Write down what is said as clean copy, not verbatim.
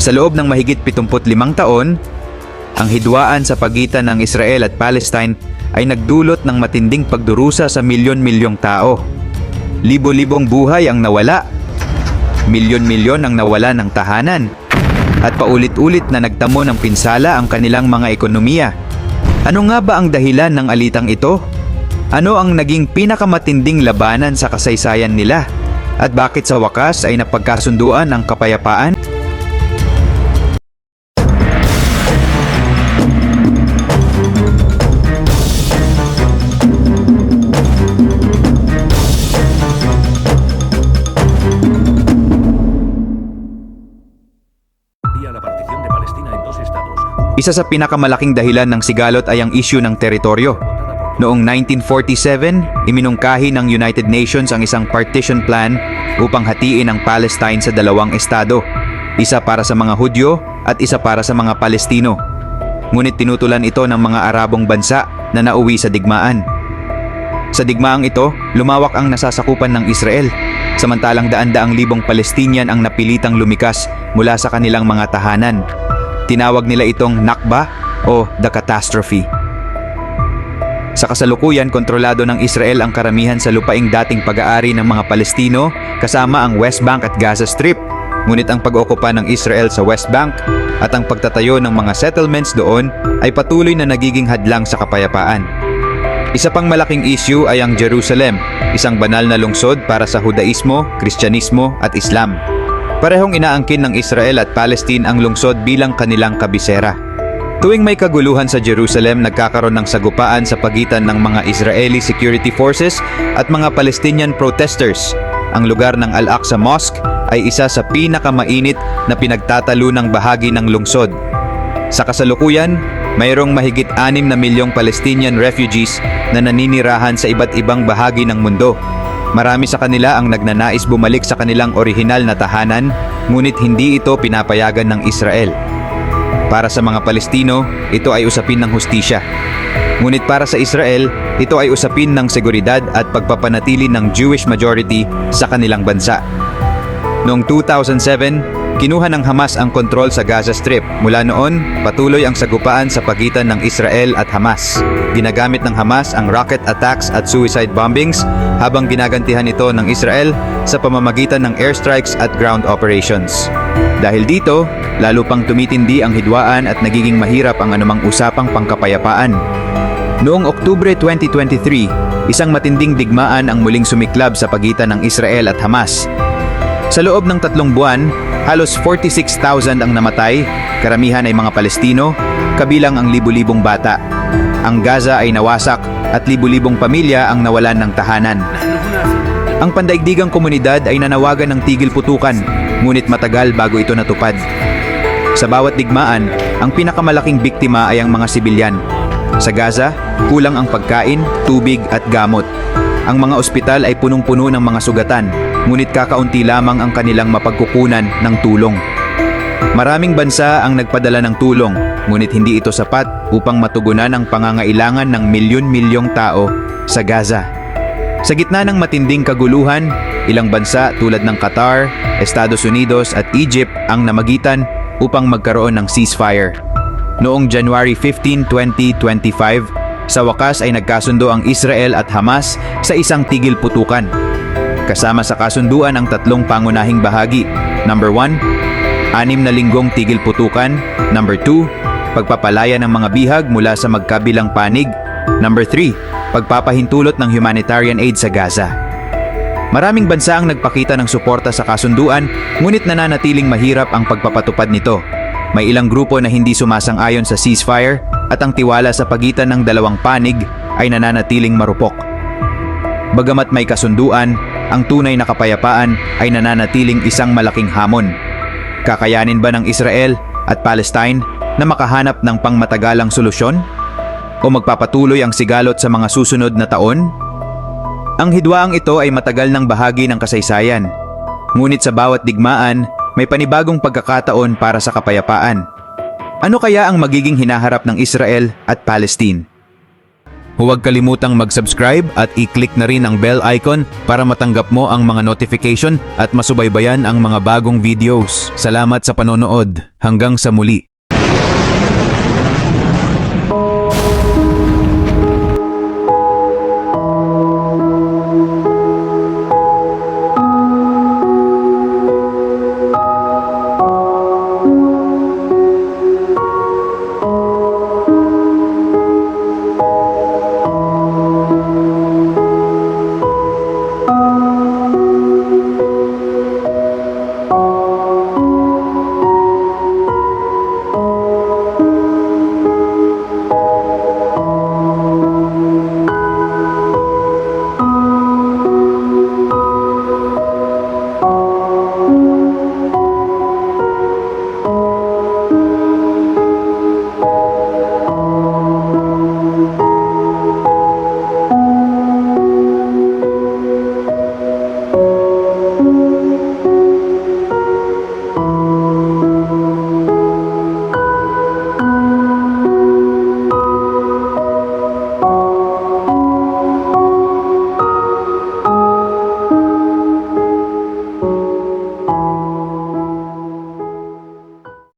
Sa loob ng mahigit 75 taon, ang hidwaan sa pagitan ng Israel at Palestine ay nagdulot ng matinding pagdurusa sa milyon-milyong tao. Libo-libong buhay ang nawala. Milyon-milyon ang nawala ng tahanan. At paulit-ulit na nagtamo ng pinsala ang kanilang mga ekonomiya. Ano nga ba ang dahilan ng alitang ito? Ano ang naging pinakamatinding labanan sa kasaysayan nila? At bakit sa wakas ay napagkasunduan ang kapayapaan? Isa sa pinakamalaking dahilan ng sigalot ay ang issue ng teritoryo. Noong 1947, iminungkahi ng United Nations ang isang partition plan upang hatiin ang Palestine sa dalawang estado. Isa para sa mga Hudyo at isa para sa mga Palestino. Ngunit tinutulan ito ng mga Arabong bansa na nauwi sa digmaan. Sa digmaang ito, lumawak ang nasasakupan ng Israel, samantalang daan-daang libong Palestinian ang napilitang lumikas mula sa kanilang mga tahanan. Tinawag nila itong Nakba o The Catastrophe. Sa kasalukuyan, kontrolado ng Israel ang karamihan sa lupaing dating pag-aari ng mga Palestino kasama ang West Bank at Gaza Strip. Ngunit ang pag-okupa ng Israel sa West Bank at ang pagtatayo ng mga settlements doon ay patuloy na nagiging hadlang sa kapayapaan. Isa pang malaking issue ay ang Jerusalem, isang banal na lungsod para sa Hudaismo, Kristyanismo at Islam. Parehong inaangkin ng Israel at Palestine ang lungsod bilang kanilang kabisera. Tuwing may kaguluhan sa Jerusalem, nagkakaroon ng sagupaan sa pagitan ng mga Israeli security forces at mga Palestinian protesters. Ang lugar ng Al-Aqsa Mosque ay isa sa pinakamainit na pinagtatalunang bahagi ng lungsod. Sa kasalukuyan, mayroong mahigit 6 na milyong Palestinian refugees na naninirahan sa iba't ibang bahagi ng mundo. Marami sa kanila ang nagnanais bumalik sa kanilang orihinal na tahanan, ngunit hindi ito pinapayagan ng Israel. Para sa mga Palestino, ito ay usapin ng hustisya. Ngunit para sa Israel, ito ay usapin ng seguridad at pagpapanatili ng Jewish majority sa kanilang bansa. Noong 2007, kinuha ng Hamas ang kontrol sa Gaza Strip. Mula noon, patuloy ang sagupaan sa pagitan ng Israel at Hamas. Ginagamit ng Hamas ang rocket attacks at suicide bombings habang ginagantihan ito ng Israel sa pamamagitan ng airstrikes at ground operations. Dahil dito, lalo pang tumitindi ang hidwaan at nagiging mahirap ang anumang usapang pangkapayapaan. Noong Oktubre 2023, isang matinding digmaan ang muling sumiklab sa pagitan ng Israel at Hamas. Sa loob ng 3 buwan, halos 46,000 ang namatay, karamihan ay mga Palestino, kabilang ang libu-libong bata. Ang Gaza ay nawasak at libu-libong pamilya ang nawalan ng tahanan. Ang pandaigdigang komunidad ay nanawagan ng tigil putukan, ngunit matagal bago ito natupad. Sa bawat digmaan, ang pinakamalaking biktima ay ang mga sibilyan. Sa Gaza, kulang ang pagkain, tubig at gamot. Ang mga ospital ay punong-puno ng mga sugatan, ngunit kakaunti lamang ang kanilang mapagkukunan ng tulong. Maraming bansa ang nagpadala ng tulong, ngunit hindi ito sapat upang matugunan ang pangangailangan ng milyon-milyong tao sa Gaza. Sa gitna ng matinding kaguluhan, ilang bansa tulad ng Qatar, Estados Unidos at Egypt ang namagitan upang magkaroon ng ceasefire. Noong January 15, 2025, sa wakas ay nagkasundo ang Israel at Hamas sa isang tigil putukan. Kasama sa kasunduan ang 3 pangunahing bahagi. Number 1, 6 na linggong tigil putukan. Number 2, pagpapalaya ng mga bihag mula sa magkabilang panig. Number 3, pagpapahintulot ng humanitarian aid sa Gaza. Maraming bansa ang nagpakita ng suporta sa kasunduan, ngunit nananatiling mahirap ang pagpapatupad nito. May ilang grupo na hindi sumasang-ayon sa ceasefire at ang tiwala sa pagitan ng dalawang panig ay nananatiling marupok. Bagamat may kasunduan, ang tunay na kapayapaan ay nananatiling isang malaking hamon. Kakayanin ba ng Israel at Palestine na makahanap ng pangmatagalang solusyon? O magpapatuloy ang sigalot sa mga susunod na taon? Ang hidwaang ito ay matagal ng bahagi ng kasaysayan. Ngunit sa bawat digmaan, may panibagong pagkakataon para sa kapayapaan. Ano kaya ang magiging hinaharap ng Israel at Palestine? Huwag kalimutang mag-subscribe at i-click na rin ang bell icon para matanggap mo ang mga notification at masubaybayan ang mga bagong videos. Salamat sa panonood. Hanggang sa muli.